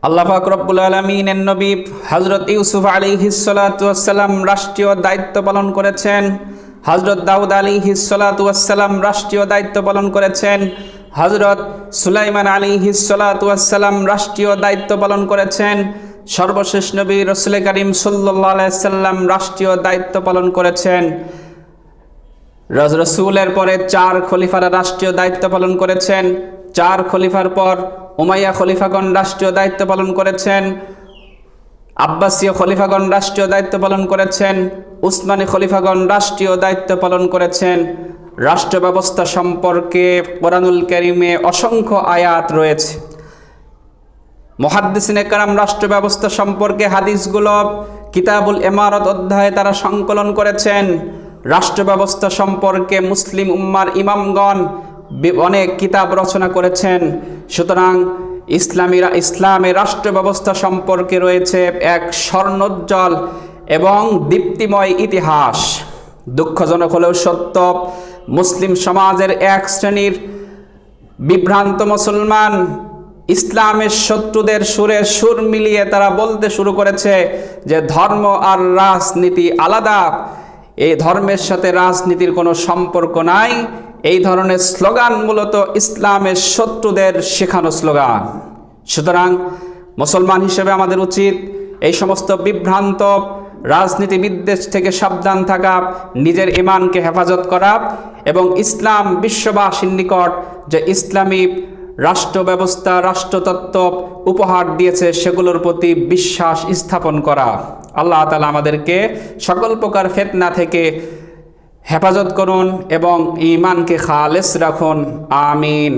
আল্লাহ পাক রব্বুল আলামিনের নবী হযরত ইউসুফ আলাইহিস সালাতু ওয়াস সালাম রাষ্ট্রীয় দায়িত্ব পালন করেছেন। হযরত দাউদ আলাইহিস সালাতু ওয়াস সালাম রাষ্ট্রীয় দায়িত্ব পালন করেছেন। হযরত সুলাইমান আলাইহিস সালাতু ওয়াস সালাম রাষ্ট্রীয় দায়িত্ব পালন করেছেন। সর্বশেষ নবী রাসূল করিম সাল্লাল্লাহু আলাইহি সাল্লাম রাষ্ট্রীয় দায়িত্ব পালন করেছেন। রাসূলের পরে 4 খলিফারা রাষ্ট্রীয় দায়িত্ব পালন করেছেন। 4 খলিফার পর উমাইয়া খলিফাগণ রাষ্ট্রীয় দায়িত্ব পালন করেছেন। আব্বাসীয় খলিফাগণ রাষ্ট্রীয় দায়িত্ব পালন করেছেন। উসমানী খলিফাগণ রাষ্ট্রীয় দায়িত্ব পালন করেছেন। রাষ্ট্র ব্যবস্থা সম্পর্কে কোরআনুল কারীমে অসংখ্য আয়াত রয়েছে। মুহাদ্দিসিনে কেরাম রাষ্ট্র ব্যবস্থা সম্পর্কে হাদিসগুলো কিতাবুল ইমারত অধ্যায়ে তারা সংকলন করেছেন। রাষ্ট্র ব্যবস্থা সম্পর্কে মুসলিম উম্মার ইমামগণ অনেক কিতাব রচনা করেছেন। সুতরাং ইসলামের রাষ্ট্র ব্যবস্থা সম্পর্কে রয়েছে এক স্বর্ণোজ্জ্বল এবং দীপ্তিময় ইতিহাস। দুঃখজনক হলেও সত্য, মুসলিম সমাজের এক শ্রেণীর বিভ্রান্ত মুসলমান ইসলামের শত্রুদের সুরে সুর মিলিয়ে তারা বলতে শুরু করেছে যে ধর্ম আর রাজনীতি আলাদা, এই ধর্মের সাথে রাজনীতির কোনো সম্পর্ক নাই। এই ধরনের স্লোগান মূলত ইসলামের শত্রুদের শেখানো স্লোগান। সুতরাং মুসলমান হিসেবে আমাদের উচিত এই সমস্ত বিভ্রান্ত রাজনীতিবিদদের থেকে সাবধান থাকা, নিজের ঈমানকে হেফাজত করা এবং ইসলাম বিশ্ববাসীর নিকট যে ইসলামী রাষ্ট্র ব্যবস্থা রাষ্ট্রতত্ত্ব উপহার দিয়েছে সেগুলোর প্রতি বিশ্বাস স্থাপন করা। আল্লাহ তাআলা আমাদেরকে সকল প্রকার ফিতনা থেকে হেফাজত করুন এবং ঈমানকে খালেস রাখুন। আমিন।